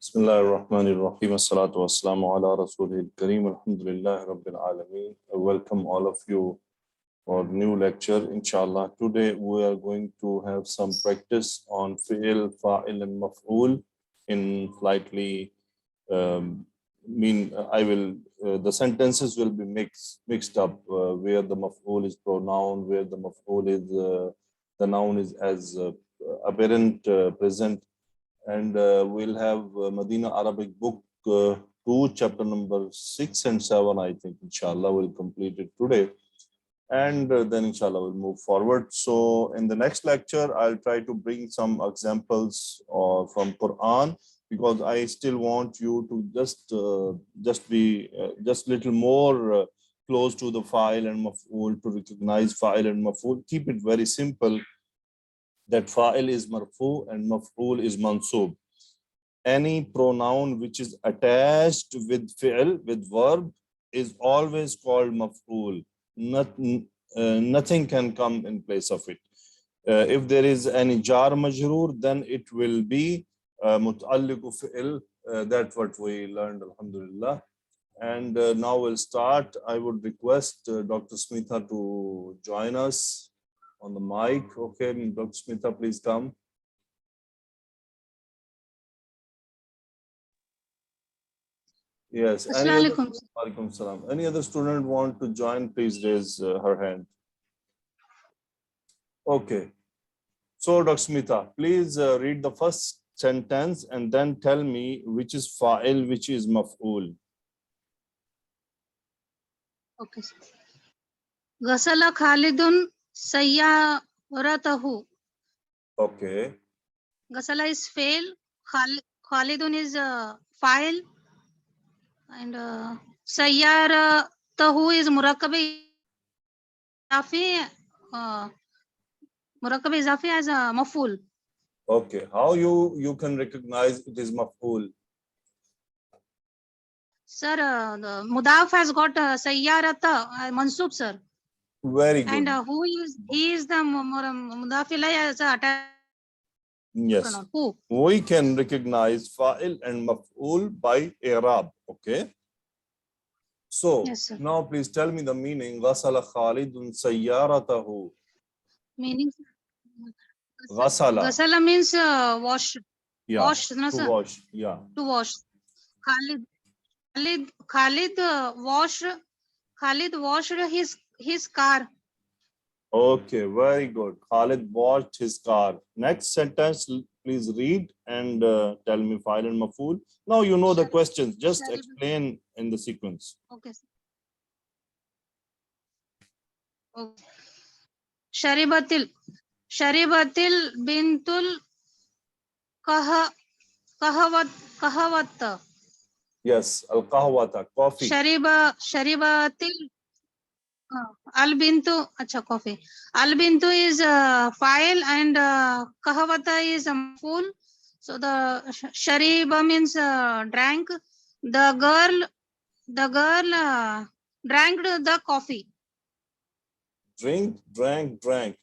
Bismillah ar-Rahman ar-Rahim. As-salatu was-salamu ala Rasulil Kareem. Alhamdulillah Rabbil Alameen. I welcome all of you for new lecture. Inshallah, today we are going to have some practice on fi'il, fa'il and maf'ul in slightly the sentences will be mixed up where the maf'ul is pronoun, where the maf'ul is the noun is as apparent present. And we'll have Madinah Arabic book 2, chapter number 6 and 7, I think, inshallah, we'll complete it today. And then, inshallah, we'll move forward. So in the next lecture, I'll try to bring some examples from Quran, because I still want you to just be little more close to the fa'il and maf'ul, to recognize fa'il and maf'ul. Keep it very simple, that fa'il is marfu and maf'ul is mansub. Any pronoun which is attached with fi'il, with verb, is always called maf'ul. Nothing can come in place of it. If there is any jar majroor, then it will be muta'alliqu fi'il. That's what we learned, alhamdulillah. And now we'll start. I would request Dr. Smitha to join us on the mic. Okay, Dr. Smitha, please come. Yes. Any other student want to join, please raise her hand. Okay. So, Dr. Smitha, please read the first sentence and then tell me which is fa'il, which is maf'ul. Okay. Ghasala Khalidun sayyaratahu. Okay. Ghasala is fail. Khalidun is file. And sayyaratahu is murakkabi izafi. Murakkabi izafi as a maf'ul. Okay. How you can recognize it is maf'ul? Sir, the mudaf has got sayyarata mansub, sir. Very good. And he is the mudaf ilay as a attached. Yes. Who? We can recognize fa'il and maf'ul by i'rab. Okay. So yes, now please tell me the meaning. Ghasala Khalidun sayyaratahu. Meaning? Ghasala. Ghasala means wash. Yeah. Wash, no, sir? Wash. Yeah. To wash. Khalid washed his car. Okay, very good. Khalid washed his car. Next sentence, please read and tell me fa'il and maf'ul. Now you know the questions. Just explain in the sequence. Okay. Okay. Sharibatil bintul kahawat. Yes, al-qahwata, coffee. Sharibatil al-bintu, acha, coffee. Al-bintu is fa'il and kahawata is a maf'ul. So the shariba means drank. The girl drank the coffee. Drank,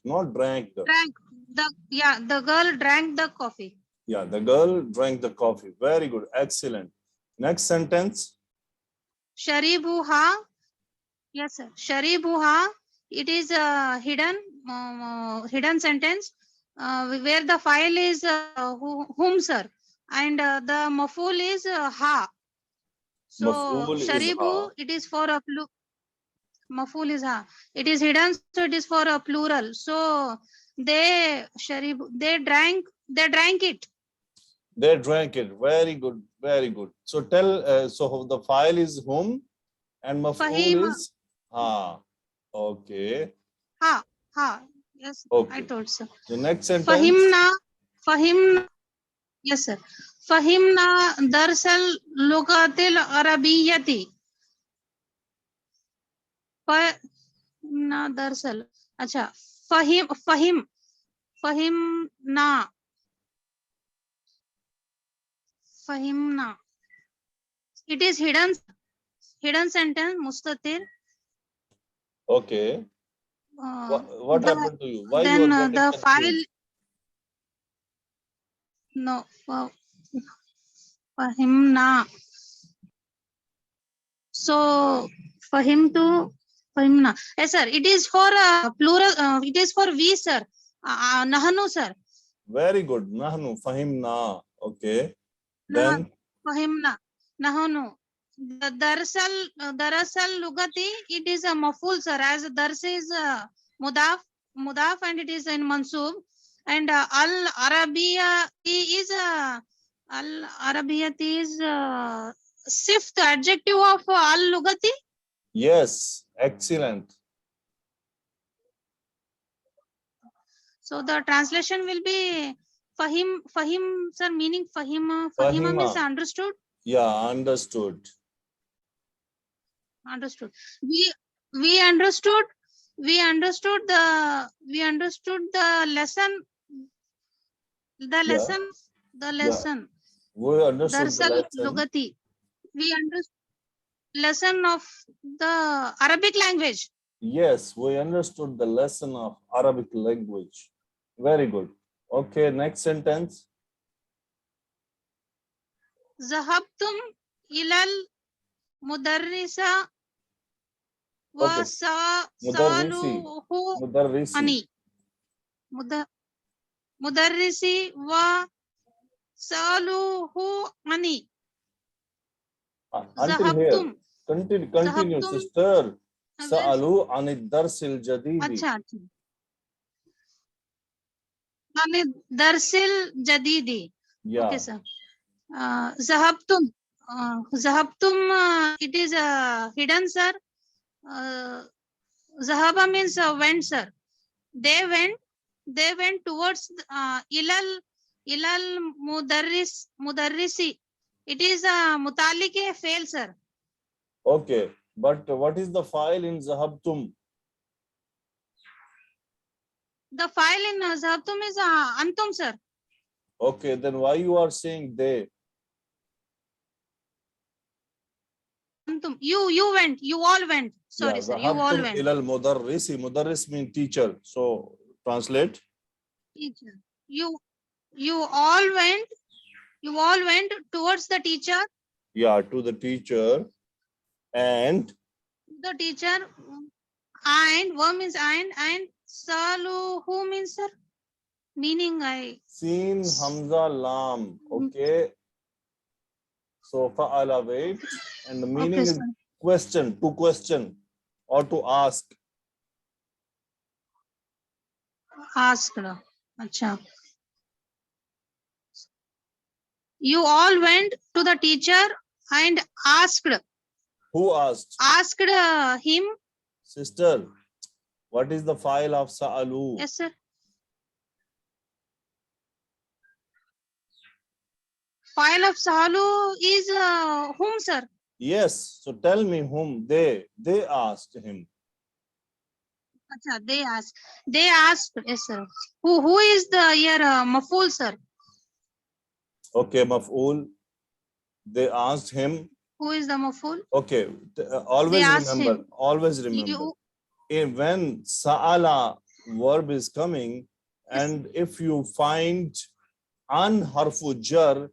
not drank. The girl drank the coffee. Yeah, the girl drank the coffee. Very good, excellent. Next sentence. Sharibuha. Yes, sir. Sharibuha. It is a hidden sentence where the file is whom, sir, and the maf'ul is ha. So sharibu, it is for a maf'ul is ha. It is hidden, so it is for a plural. So they drank it. They drank it. Very good, very good. So tell. So the file is whom, and maf'ul is ha. Okay. Ha. Yes, okay. I told, sir. The next sentence. Fahimna. Yes, sir. Fahimna darsal lugatil arabiyyati. Fahimna darsal. Acha. Fahimna. It is hidden sentence, mustatir. Okay. What happened to you? Why then you are the file? No. Fahimna. So fahimna. Yes, sir. It is for plural. It is for we, sir. Nahanu, sir. Very good. Nahnu fahimna. Okay. Nah, Then fahimna. Nahanu. The darasal lugati. It is a maful, sir. As dars is mudaf, and it is in mansub. And al arabiya is al arabiyat is fifth adjective of al lugati. yes, excellent. So the translation will be fahim, sir, meaning fahima means Fahima. understood. Yeah, understood. Understood. We understood the lesson. The Yeah, lesson. The yeah. lesson. We understood the Darsal lesson. lugati. We understood lesson of the Arabic language. Yes, we understood the lesson of Arabic language. Very good. Okay, next sentence. Zahabtum ilal mudarrisa wa Okay, Mudarrisi. saluhu Mudarrisi. ani. Mudarrisi wa saluhu ani. Until here. Zahabtum. Continue, Zahabtum. sister. Sa'alu anid darsil jadidi. अच्छा अच्छा माने दरसिल जदीदी Yeah. okay sir zahabtum it is hidden sir zahaba means went sir they went towards ilal mudarrisi it is mutalik fail sir Okay, but what is the file in Zahabtum? the file in zahabtum is antum sir Okay, then why you are saying they? antum you went you all went sorry Yeah, sir you all Zahabtum went ilal mudarrisi. Mudarris means teacher. So translate. teacher you all went towards the teacher Yeah, to the teacher. And and verb means and saluhu means sir meaning I Seen Hamza Lam. Okay. So fa'ala wait. And the okay meaning is sir question, to question or to ask. asked acha you all went to the teacher and asked Who asked? him Sister, what is the file of Sa'alu? yes sir file of salu is whom sir Yes. So tell me whom they asked him. acha they asked yes sir who is the here maful sir Okay, maf'ul. They asked him. who is the maful Okay, they always asked remember. him Always remember. When sa'ala verb is coming, and if you find an harfu jar,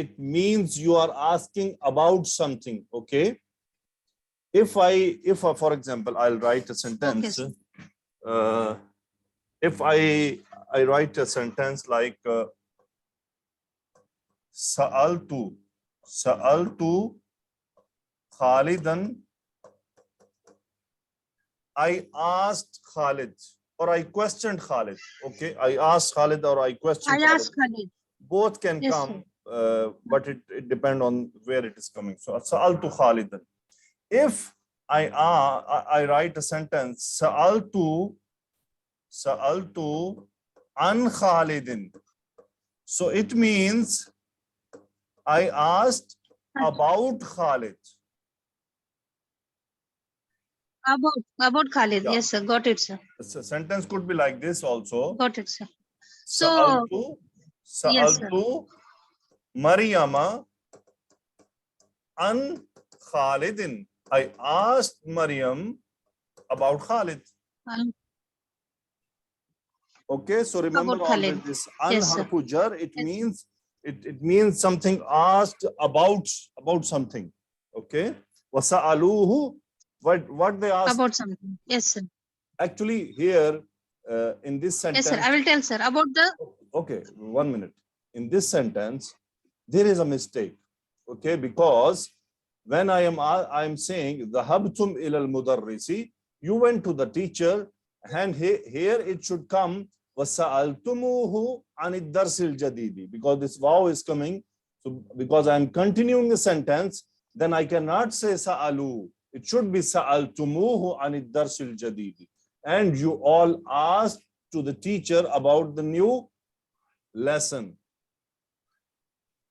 it means you are asking about something. Okay. If for example, I'll write a sentence. Okay, If I write a sentence like sa'altu Khalidan, I asked Khalid or I questioned Khalid. Okay, I asked Khalid or I questioned I Khalid. asked Khalid. Both can Yes, come, but it depends on where it is coming. So sa'altu Khalidan. If I write a sentence, sa'altu an Khalidin. So it means I asked about Khalid. About Khalid. Yeah. Yes, sir. Got it, sir. The sentence could be like this also. Got it, sir. So, yes, sir. Sa'altu Maryama an Khalidin. I asked Maryam about Khalid. Okay, so remember About always Khalid. this an Yes, sir. harfu jar, it Yes, means it means something asked about something. Okay. Wasa'aluhu, what they asked. About something. Yes, sir. Actually, here in this Yes, sir. sentence. I will tell, sir, about the. Okay, 1 minute. In this sentence, there is a mistake. Okay, because when I am saying dhahabtum ila al-mudarrisi, you went to the teacher, and here it should come wasa'altumuhu anid darsil jadidi, because this waw is coming. So because I am continuing the sentence, then I cannot say sa'alu. It should be sa'altumuhu anid darsil jadidi. And you all asked to the teacher about the new lesson.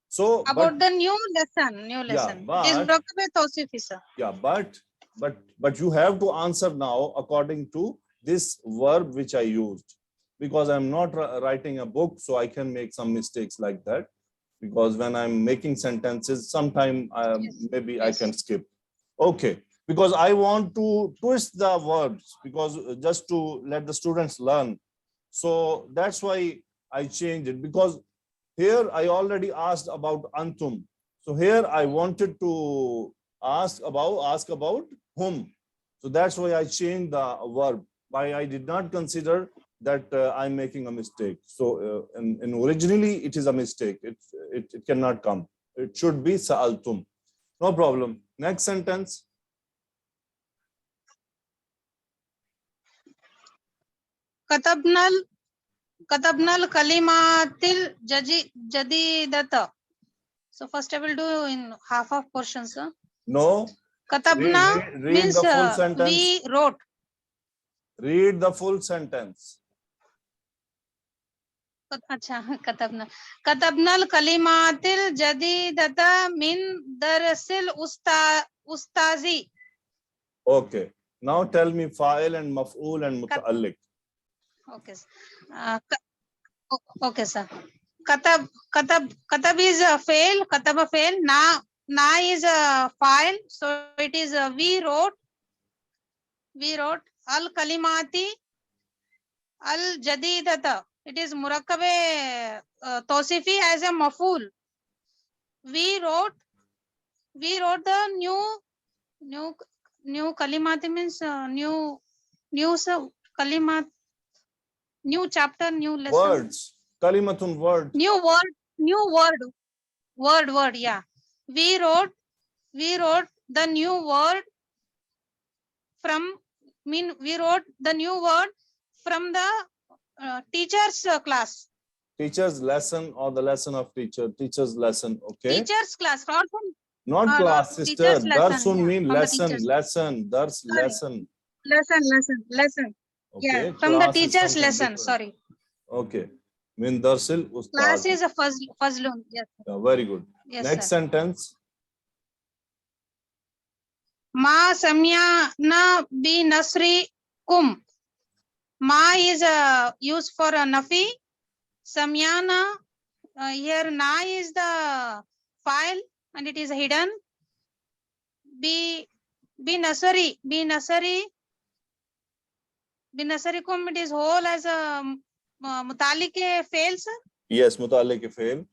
So About the new lesson. New lesson. but- It is Murakabe Tawsifi, sir. yeah, but you have to answer now according to this verb which I used, because I'm not writing a book, so I can make some mistakes like that, because when I'm making sentences, sometime Yes. maybe Yes. I can skip. Okay, because I want to twist the verbs, because just to let the students learn. So that's why I changed it, because here I already asked about antum. So here I wanted to ask about whom. So that's why I changed the verb. Why I did not consider that I'm making a mistake. So in originally it is a mistake. It cannot come. It should be sa'altum. No problem. Next sentence. Katabnal kalimatil jadidata. So first I will do in half of portion, sir. No. Katabna Read means the full sentence. we wrote. Read the full sentence. अच्छा कतबना कतबनल कलिमातिल जदीदता मिन दरसिल उस्ताजी. Okay. Now tell me fa'il and maf'ul and muta'alliq. Okay. Okay, sir. Katab is a fail. Katab a fail. Na is a file. So it is a we wrote. Al kalimati al jadidata. It is murakkabe tawsifi as a maful. We wrote the new kalimati means new kalimat, new chapter, new lesson. Words. Kalimatun word. New word. Yeah. We wrote the new word we wrote the new word from the teacher's class. Teacher's lesson or the lesson of teacher. Teacher's lesson. Okay. Teacher's class, not from Not class, sister. teacher's lesson, Darsun yeah, mean from the lesson. teacher's. Lesson. Dars Sorry. lesson. Lesson. Okay. Yeah, from the Class is teacher's something lesson. different. Sorry. Okay. Min darsil ustaz. Class is a fazlun. Yes. Yeah, very good. Yes, Next sir. sentence. Ma samyana bi nasri kum. Ma is used for a nafi. Samyana, here na is the file and it is hidden. Bi nasari kum, it is whole as a mutalike fail, sir. Yes, muta'alliq fail.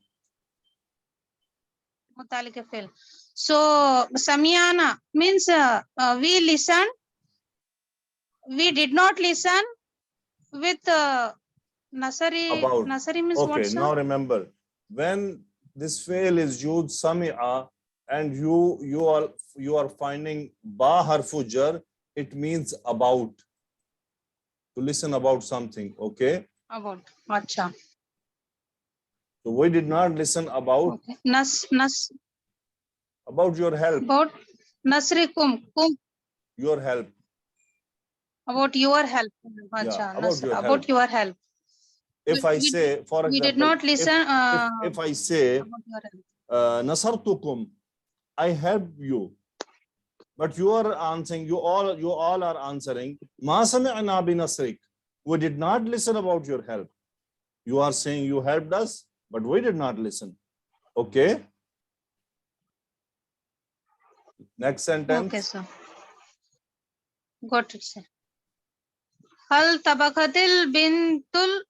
Mutalike fail. So samyana means we listened. We did not listen with nasari. About. Nasari means Okay, what, sir? now remember, when this fail is used sami'a, and you are finding ba harfu jar, it means about. To listen about something. Okay. About. Acha. So we did not listen about. Okay. About your help. About nasri kum. Your help. About your help. Yeah, about your help. If I say, for example, we did not listen. If I say, About your help. Nasartukum, I help you. But you are answering, you all are answering, Ma sami'na bi nasrik. We did not listen about your help. You are saying you helped us, but we did not listen. Okay. Next sentence. Okay, sir. Got it, sir. Hal tabakatil bintul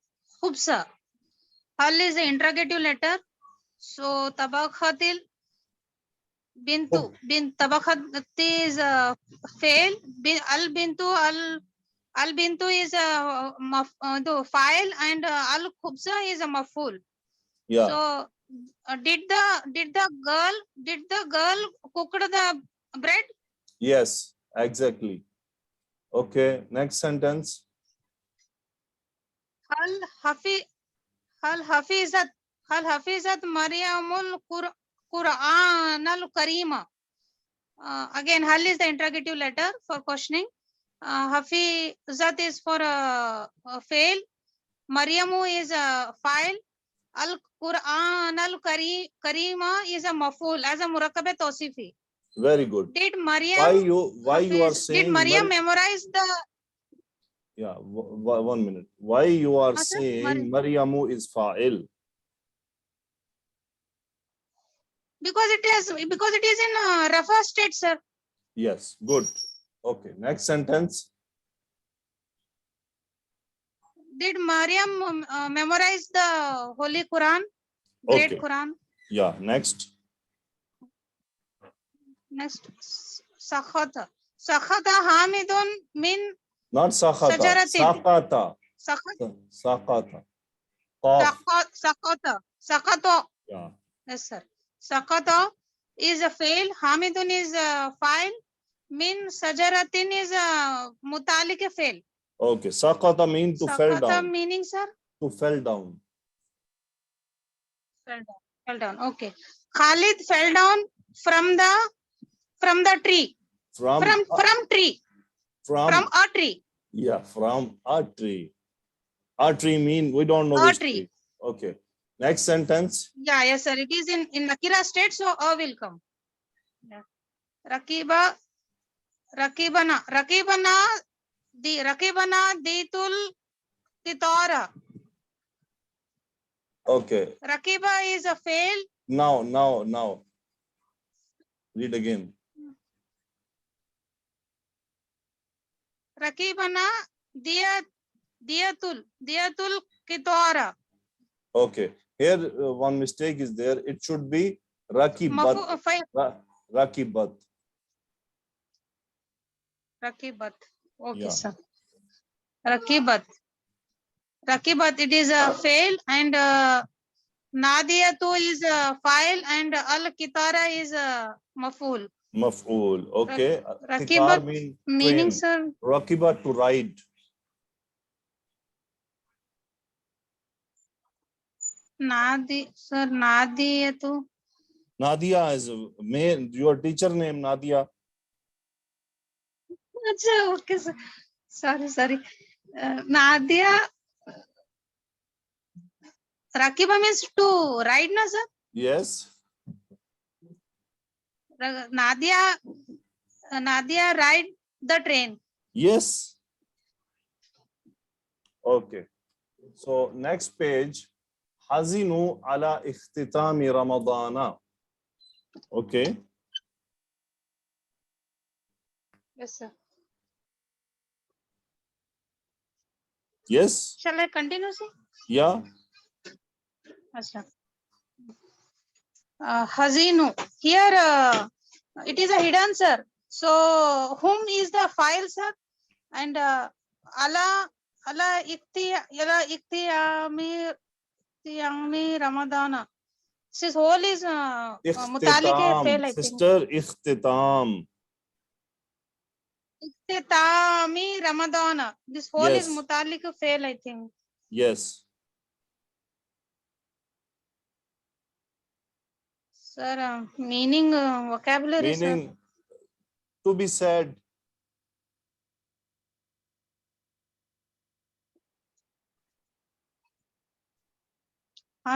khubsa. Hal is the interrogative letter. So tabakhatil bintu. Tabakhati is a fail. Al bintu is a the file, and al khubza is a maful. Yeah. So did the girl cooked the bread? Yes, exactly. Okay, next sentence. Hal hafi hal hafizat Maryamul Quran al Karima. Again, hal is the interrogative letter for questioning. Hafizat is for fail. Maryamu is a file. Al Quran al Karima is a maful as a murakkabe tawsifi. Very good. Did Why Maryam you are did saying Maryam memorize the? yeah, 1 minute. Why you are Sir, saying Maryamu is fa'il? because it is in Rafa state, sir. Yes, good. Okay, next sentence. Did Maryam memorize the Holy Quran, Great Okay. Quran? Yeah, next. Next, Sakhata. Sakhata Hamidun min Not sakhata, Sajaratin. sakata. Sakhata. Sakata. Qaf. Sakato. Yeah. Yes, sir. Sakato is a fail. Hamidun is a file. Min Sajaratin is a mutalik fail. Okay, sakata means to fell Sakata down. meaning, sir? To fell down. Fell down. Okay. Khalid fell down from the tree. From tree. From a tree. Yeah, from a tree. A tree mean we don't know A which tree. tree. Okay. Next sentence. Yeah, yes, sir. It is in Nakira state, so a will come. Yeah. Rakibana ditul kitara. Okay. Rakiba is a fail. Now. Read again. Rakibana diyatul kitara. Okay. Here one mistake is there. It should be rakibat. Rakibat. Rakibat. Okay, Yeah. sir. Rakibat. It is a fail, and Nadiyatu is a file, and al-kitara is a maful. Maf'ul. Okay. Rakibat Tikar mean meaning, train. sir? Rakibat to ride. Nadiyatu. Nadia is your teacher name, Nadia. Okay, sir. Sorry. Nadia. Rakiba means to ride, na, sir? Yes. Nadia ride the train. Yes. Okay. So next page. Hazinu ala ikhtitami Ramadana. Okay. Yes, sir. Yes. Shall I continue, sir? Yeah. Asha. Hazinu. Here it is a hidden, sir. So whom is the file, sir? And ala iktiyami Ramadana. This whole is mutalik fail, I think. Sister, ikhtitam. Iktitami Ramadana. This whole is mutalik fail, I think. Yes. Sir, meaning vocabulary, Meaning sir. to be said.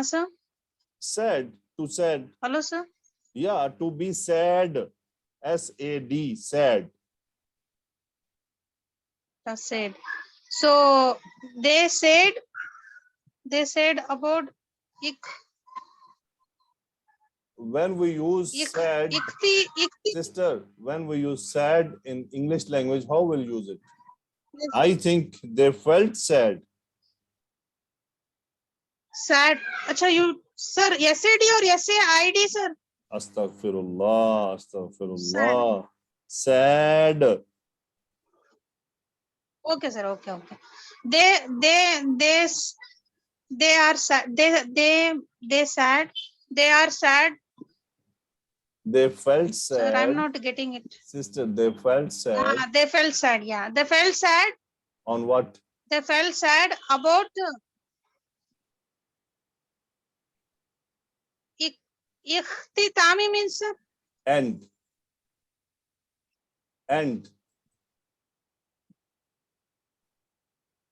Sir? Said, to said. Hello, sir? Yeah, to be sad. S-A-D, sad. That's said. So they said about When we use sad, sister, when we use sad in English language, how will use it? Yes. I think they felt sad. Sad. Acha, you Sir, SAD or SAID, sir? Astaghfirullah, astaghfirullah. Sad. Okay, sir. Okay. They are sad. They sad. They are sad. They felt Sir, I'm sad. not getting it. Sister, they felt sad. They felt sad. Yeah, they felt sad. On what? They felt sad about ikhtitami means, sir. End. End.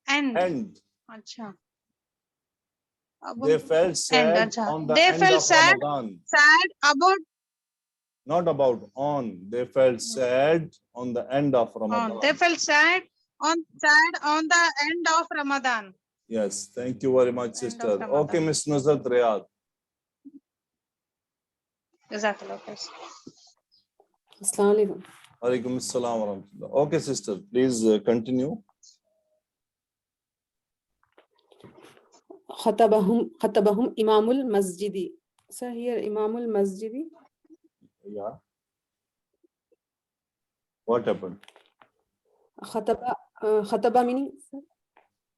End. End. Acha. They felt sad Acha. on the They end felt of sad Ramadan. about Not about on. They felt sad on the end of Ramadan. They felt sad on the end of Ramadan. Yes, thank you very much, End of sister. Ramadan. Okay, Miss Nuzhat Riyad. Exactly. Okay. Assalamu alaikum. Alaikum assalam wa rahmatullah. Okay, sister, please continue. Khatabahum Imamul Masjidi. So here Imamul Masjidi. Yeah. What happened? Khataba meaning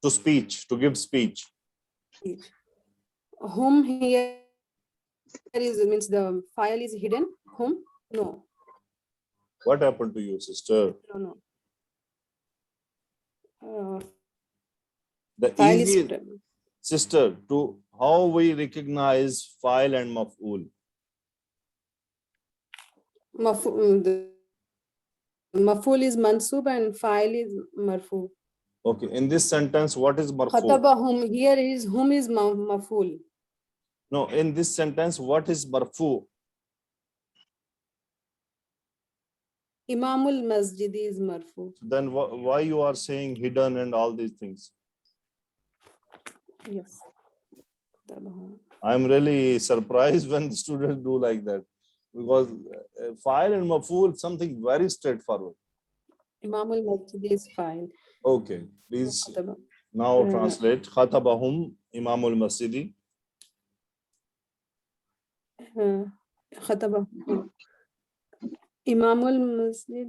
To speech, to give speech. whom here is means the file is hidden. Whom? No. What happened to you, sister? No. The File easy, is sister, to how we recognize file and maf'ul. the maf'ul is mansub and file is marfu. Okay, in this sentence, what is marfu? Khatabahum here is whom is maf'ul. No, in this sentence, what is marfu? Imamul Masjidi is marfu. Then why you are saying hidden and all these things? Yes. Khatabahum. I'm really surprised when the students do like that, because file and maf'ul something very straightforward. Imamul Masjidi is file. Okay, please Khataba. now translate. Khatabahum Imamul Masjidi. Khatabahum. Imamul Masjid.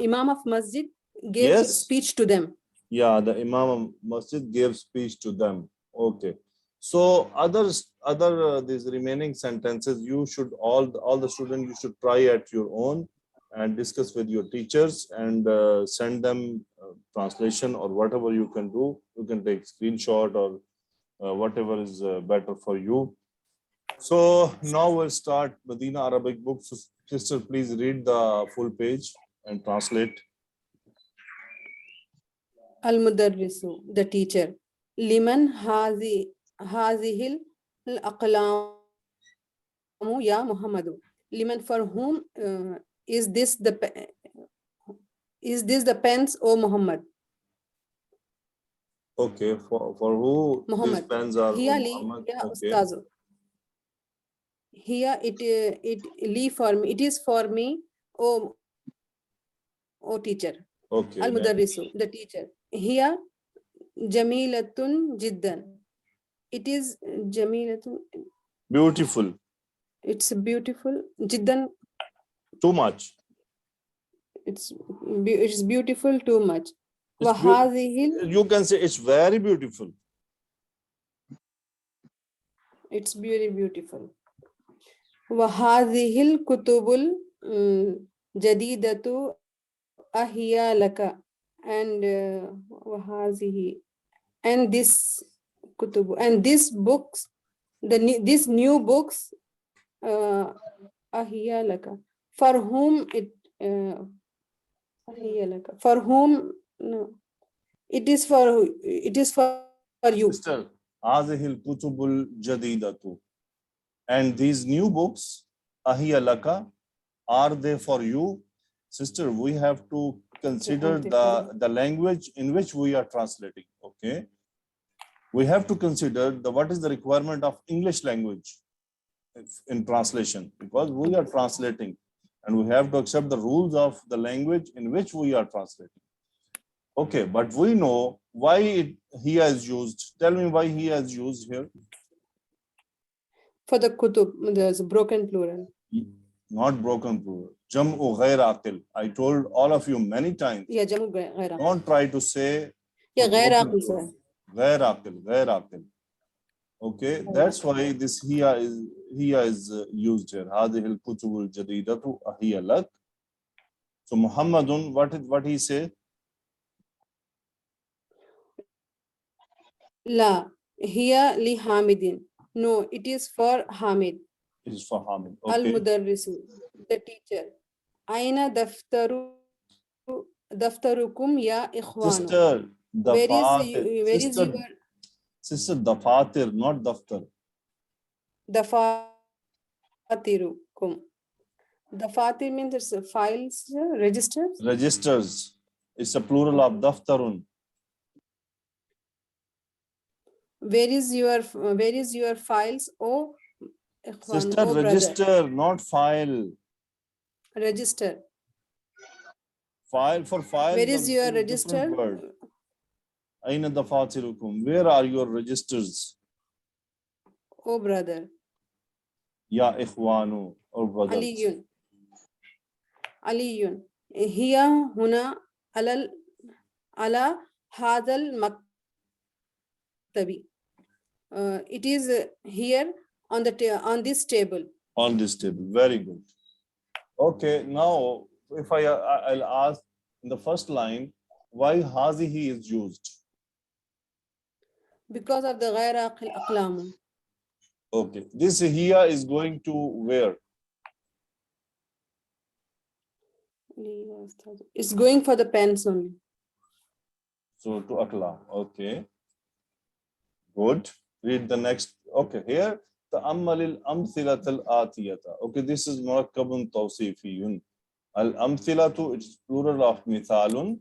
Imam of Masjid gave Yes. speech to them. Yeah, the Imam of Masjid gave speech to them. Okay. So other these remaining sentences, you should all the students, you should try at your own and discuss with your teachers and send them translation or whatever you can do. You can take screenshot or whatever is better for you. So now we'll start Madinah Arabic book. So sister, please read the full page and translate. Al-Mudarrisu, the teacher. Liman hazihil al-aqlamu ya Muhammadu. Liman, for whom is this the pens, O Muhammad? Okay, for who Muhammad. these pens are? Here Muhammad. ya Okay. Ustazu. Here it li for me. It is for me, O teacher. Okay. Al-Mudarrisu, the teacher. Here Jamilatun Jiddan. It is Jamilatun. Beautiful. It's beautiful. Jiddan. Too much. It's beautiful too much. It's Wahazihil. You can say it's very beautiful. It's very beautiful. Wahazihil kutubul jadidatu ahiya laka. And wahazihi. And this kutubu. And these books, these new books, ahiya laka. For whom it for whom no, it is for you. Sister, Azihil Kutubul Jadidatu. And these new books, Ahiya Laka, are they for you? Sister, we have to consider the language in which we are translating. Okay. We have to consider what is the requirement of English language in translation, because we are translating and we have to accept the rules of the language in which we are translating. Okay, but we know why hiya is used? Tell me why hiya is used here. For the kutub, there's a broken plural. Not broken plural. Jam'u ghair aqil. I told all of you many times. Yeah, jamu ghair aqil. Don't try to say Yeah, ghair broken aqil, sir. plural. Ghair aqil, ghair aqil. Okay, that's why this hiya is used here. هذه الكتب الجديدة هي لك. So Muhammadun, what he say? La, hiya li Hamidin. No, it is for Hamid. It is for Hamid. Al Okay. Mudarrisu, the teacher. Aina daftarukum ya ikhwanu. Sister, Where is sister, your sister, dafatir, not daftar. dafatirukum? Dafatir means it's files, registers. Registers. It's a plural of daftarun. Where is your files? Oh, ikhwanu, Sister, oh brother. register, not file. Register. File for file. Where is your different register? word. Aina dafatirukum. Where are your registers? Oh brother. Ya ikhwanu, or brothers. Aliyun. Aliyun. Hiya huna ala hadal maktabi. It is here on this table. On this table. Very good. Okay, now if I'll ask in the first line, why hazihi is used? Because of the ghair aqil aqlamu. Okay, this here is going to where? It's going for the pens only. So to akla. Okay. Good. Read the next. Okay, here تأمل الأمثلة الآتية. Okay, this is مركب توصيفي. الأمثلة, it's plural of مثال,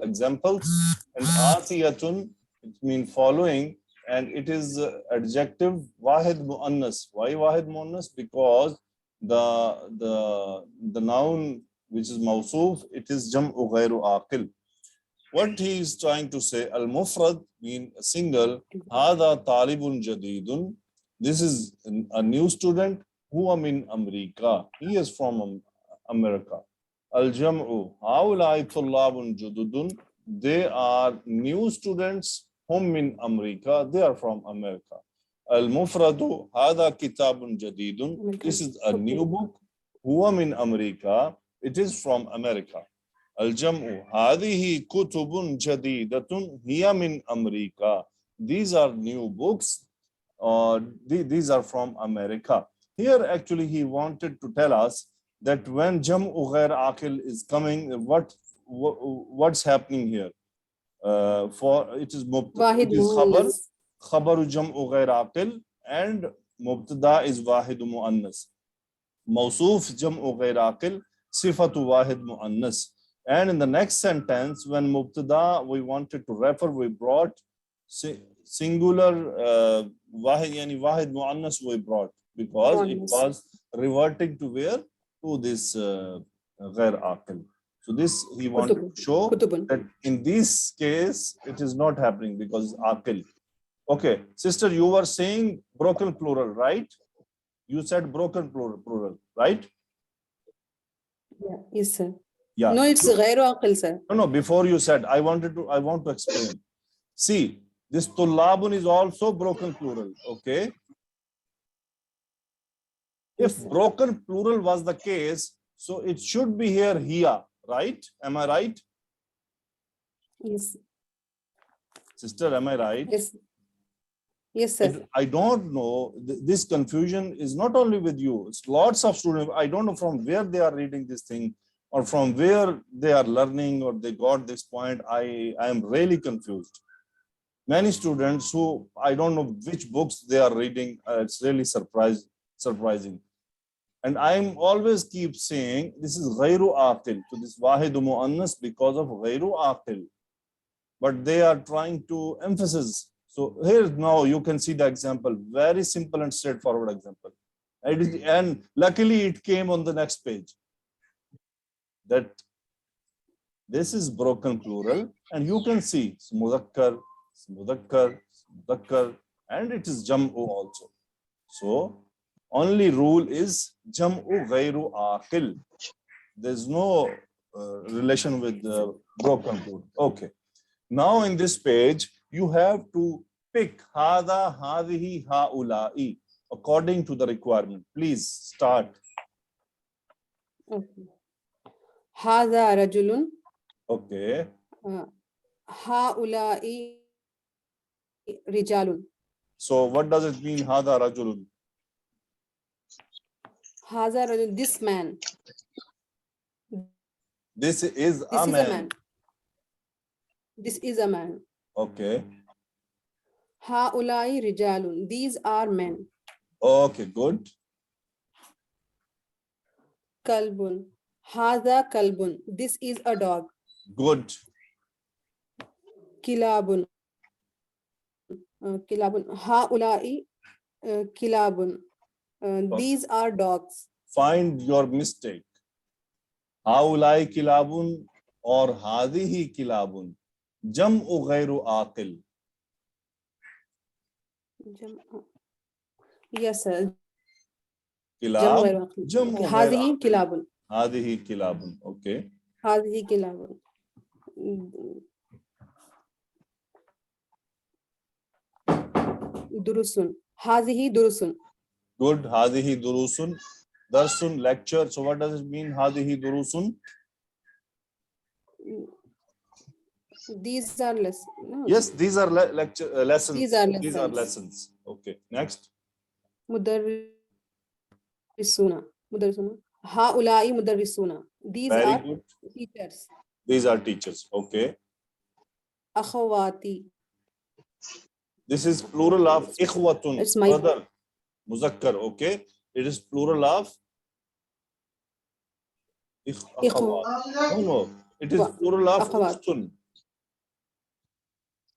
examples, and آتية, it means following, and it is adjective واحد مؤنث. Why واحد مؤنث? Because the noun which is موصوف, it is جمع غير عاقل. What he is trying to say, al-mufrad mean single, هذا طالب جديد. This is a new student, هو من أمريكا. He is from America. Al-jam'u, هؤلاء طلاب جدد. They are new students, هم من أمريكا. They are from America. Al-mufradu, هذا كتاب جديد. This is a new book, هو من أمريكا. It is from America. Al-jam'u, هذه كتب جديدة هي من أمريكا. These are new books. These are from America. Here, actually, he wanted to tell us that when jam'u ghair aqil is coming, what's happening here? For it is Wahid khabar, muannas. khabaru jam'u ghair aqil, and mubtada is wahid muannas. Mawsuf jam'u ghair aqil, sifatu wahid muannas. And in the next sentence, when mubtada we wanted to refer, we brought singular wahid muannas we brought, because it was reverting to where? To this ghair aqil. So this he wanted to show that in this case it is not happening because aqil. Okay, sister, you were saying broken plural, right? You said broken plural, right? Yeah. Yes, sir. Yeah. No, it's ghairu aqil, sir. No, before you said, I want to explain. See, this tullabun is also broken plural, okay? If broken plural was the case, so it should be here, hiya, right? Am I right? Yes. Sister, am I right? Yes. Yes, sir. I don't know. This confusion is not only with you. It's lots of students. I don't know from where they are reading this thing or from where they are learning or they got this point. I am really confused. Many students who I don't know which books they are reading. It's really surprising. And I'm always keep saying this is ghairu aqil, to this wahidu muannas because of ghairu aqil. But they are trying to emphasize. So here now you can see the example, very simple and straightforward example. And luckily it came on the next page. That This is broken plural, and you can see mudakkar, mudakkar, mudakkar, and it is jam'u also. So only rule is jam'u ghayru aqil. There's no relation with the broken plural. Okay. Now in this page, you have to pick hada, hadihi, haula'i according to the requirement. Please start. Okay. Hadha rajulun. Okay. Haula'i rijalun. So what does it mean, hada rajulun? Hadha rajul, this man. This is This a is a man. man. This is a man. Okay. Haula'i rijalun. These are men. Okay, good. Kalbun. Hadha kalbun. This is a dog. Good. Kilabun. Kilabun. Haula'i kilabun. These are dogs. Find your mistake. Haulai kilabun or hadihi kilabun. Jam'u ghayru aqil. Yes, sir. Kilab. Jam'u ghayru Hadihi aqil. kilabun. Hadihi kilabun. Okay. Hadihi kilabun. Durusun. Hadihi durusun. Good. Hadihi durusun. Darsun, lecture. So what does it mean? Hadihi durusun. These are lessons. No. Yes, these are lecture lessons. These are These are lessons. lessons. Okay. Next. Mudarrisuna. Mudarrisuna. Haulai mudarrisuna. These Very are good. teachers. These are teachers. Okay. Akhawati. This is plural of ikhwatun. It's my Brother. Muzakkar. Okay. It is plural of akhawat. No. It is plural of Akhawat. ukhtun.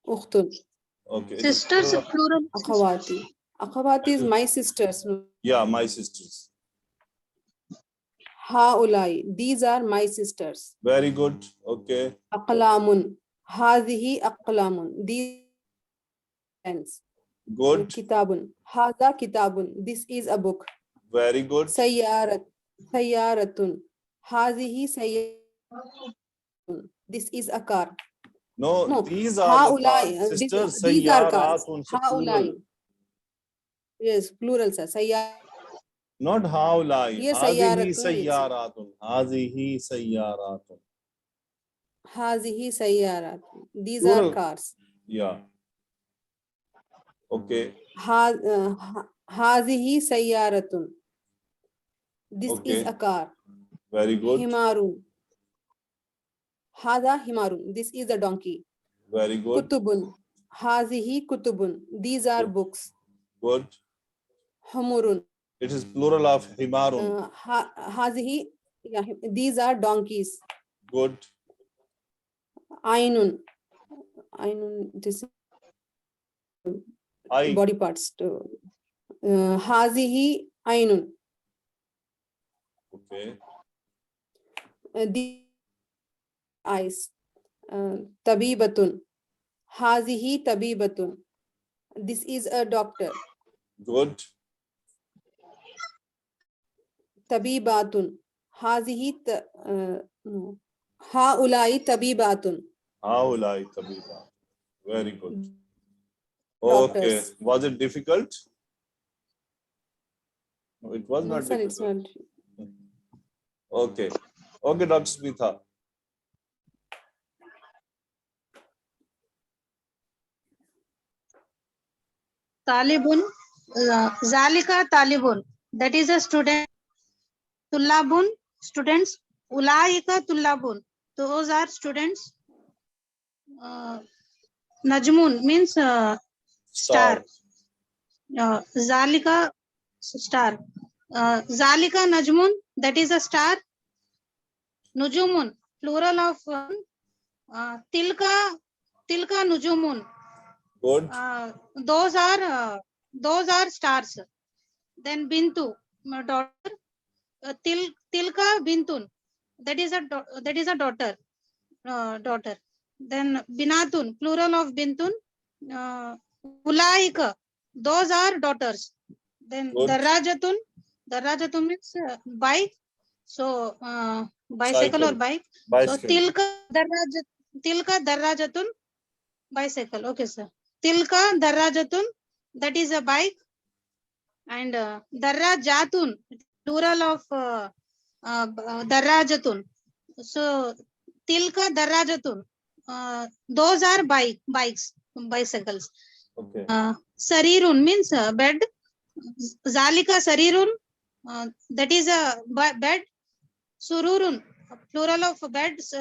Ukhtun. Okay. It is Sisters, plural of- plural. Akhawati. Akhawati is my sisters. Yeah, my sisters. Haulai. These are my sisters. Very good. Okay. Aqlamun. Hadihi aqlamun. These pens. Good. Kitabun. Hada kitabun. This is a book. Very good. Sayyarat. Sayyaratun. Hadihi sayyaratun. This is a car. No, No. these are the Haulai. cars. Sisters, These are cars. sayyaratun. So Haulai. plural. Yes, plural, sir. Not haulai. Yes, Hadihi sayyaratun. sayyaratun. Hadihi sayyaratun. Hazihi sayyaratun. These Plural. are cars. Yeah. Okay. Hazihi sayyaratun. This Okay. is a car. Very good. Himarun. Hada himarun. This is a donkey. Very good. Kutubun. Hazihi kutubun. These are Good. books. Good. Humurun. It is plural of himarun. Hazihi. Yeah, these are donkeys. Good. Ainun. Ainun. This I. body parts. Hazihi ainun. Okay. The eyes. Tabibatun. Hazihi tabibatun. This is a doctor. Good. Tabibatun. Hazihi no. Haulai tabibatun. Haulai tabiba. Very good. Okay. Doctors. Was it difficult? No, it was No, not sir, it's difficult. not. Okay. Okay, Dr. Smitha. Talibun, Zalika Talibun. That is a student. Tullabun, students. Ulaika Tullabun. Those are students. Najmun means star. Zalika star. Zalika Najmun. That is a star. Nujumun, plural of Tilka Nujumun. Good. Those are stars. Then Bintu, my daughter. Tilka Bintun. That is a daughter. daughter. Then binatun, plural of bintun. Ulaika, those are daughters. Then Good. darajatun means bike. So bicycle or Cycle. bike. So Bicycle. tilka darajatun, bicycle. Okay, sir. Tilka darajatun, that is a bike. And darajatun, plural of darajatun. So tilka darajatun, those are bikes, bicycles. Okay. Sarirun means bed. Zalika sarirun, that is a bed. Sururun, plural of beds,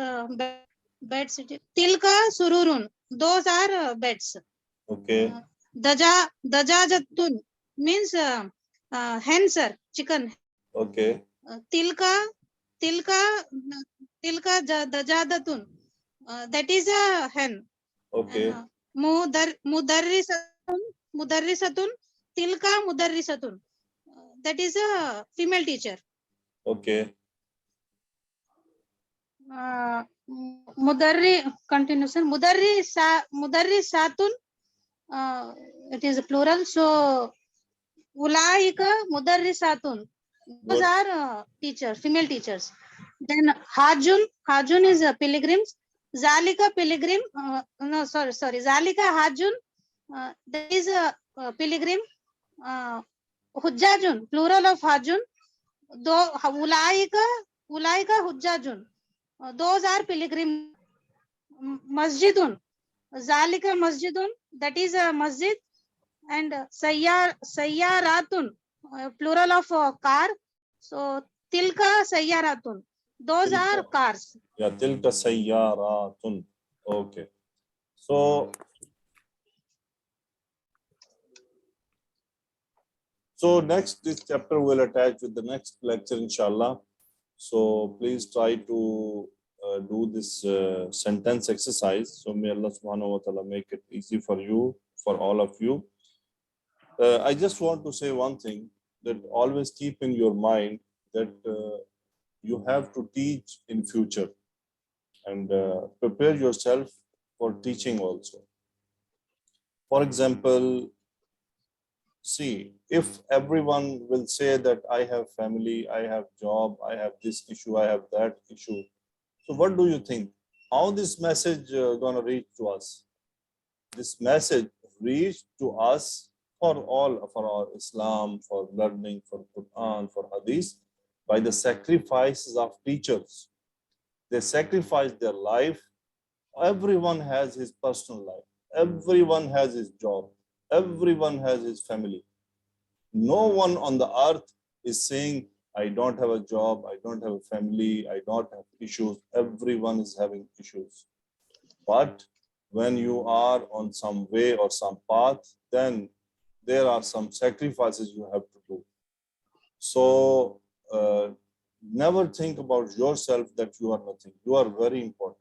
beds. Tilka sururun, those are beds. Okay. Dajajatun means hen, sir, chicken. Okay. Tilka dajadatun, that is a hen. Okay. Mudarrisatun, tilka mudarrisatun, that is a female teacher. Okay. Continuation. Mudarrisatun, it is a plural. So ulaika mudarrisatun, those Good. are teachers, female teachers. Then hajun is a pilgrims. Zalika pilgrim, no, sorry, Zalika hajun, that is a pilgrim. Hujjajun, plural of hajun. Ulaika hujjajun, those are pilgrim. Masjidun, Zalika masjidun, that is a masjid. And sayyaratun, plural of car. So tilka sayyaratun, those are Tilka. cars. Yeah, tilka sayyaratun. Okay. So next, this chapter will attach with the next lecture, inshallah. So please try to do this sentence exercise. So may Allah subhanahu wa ta'ala make it easy for you, for all of you. I just want to say one thing, that always keep in your mind that you have to teach in future, and prepare yourself for teaching also. For example, see, if everyone will say that I have family, I have job, I have this issue, I have that issue. So what do you think? How this message gonna reach to us? This message reach to us for our Islam, for learning, for Quran, for Hadith, by the sacrifices of teachers. They sacrifice their life. Everyone has his personal life. Everyone has his job. Everyone has his family. No one on the earth is saying, I don't have a job, I don't have a family, I don't have issues. Everyone is having issues. But when you are on some way or some path, then there are some sacrifices you have to do. So never think about yourself that you are nothing. You are very important.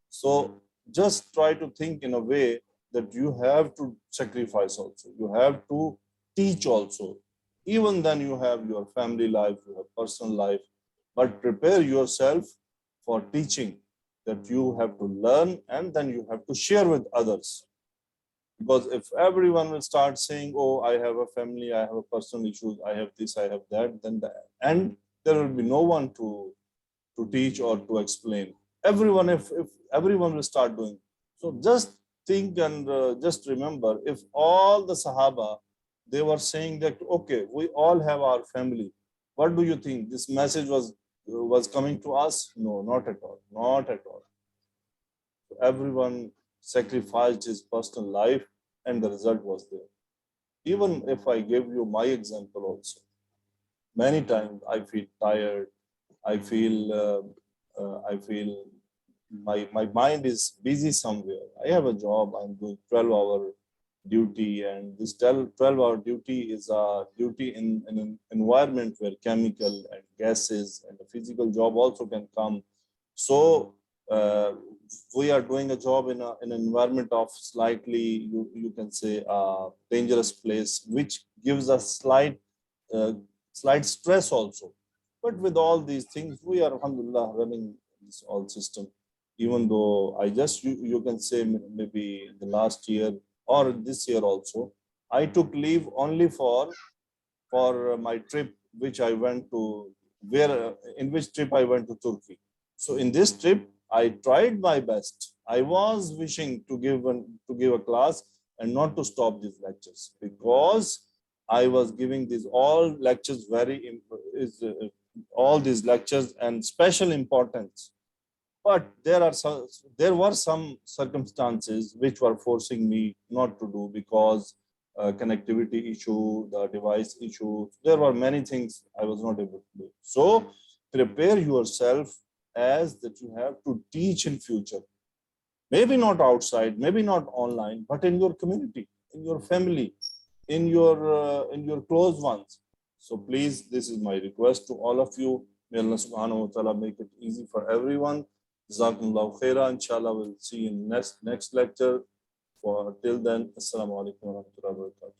So just try to think in a way that you have to sacrifice also. You have to teach also. Even then you have your family life, you have personal life, but prepare yourself for teaching, that you have to learn and then you have to share with others. Because if everyone will start saying, oh, I have a family, I have a personal issues, I have this, I have that, then there will be no one to teach or to explain. Everyone, if everyone will start doing. So just think and just remember, if all the Sahaba, they were saying that, okay, we all have our family. What do you think? This message was coming to us? No, not at all. Not at all. Everyone sacrificed his personal life and the result was there. Even if I give you my example also, many times I feel tired. I feel my mind is busy somewhere. I have a job. I'm doing 12-hour duty, and this 12-hour duty is a duty in an environment where chemical and gases and the physical job also can come. So we are doing a job in an environment of slightly, you can say, a dangerous place, which gives us slight stress also. But with all these things, we are, alhamdulillah, running this all system. even though I just, you can say maybe the last year or this year also, I took leave only for my trip, which I went to, in which trip I went to Turkey. So in this trip, I tried my best. I was wishing to give a class and not to stop these lectures, because I was giving these all lectures all these lectures and special importance. But there were some circumstances which were forcing me not to do, because connectivity issue, the device issue. There were many things I was not able to do. So prepare yourself as that you have to teach in future. Maybe not outside, maybe not online, but in your community, in your family, in your close ones. So please, this is my request to all of you. May Allah subhanahu wa ta'ala make it easy for everyone. Jazakumullahu khaira. Inshallah, we'll see you in next lecture. For till then, assalamu alaikum wa rahmatullahi wa barakatuh.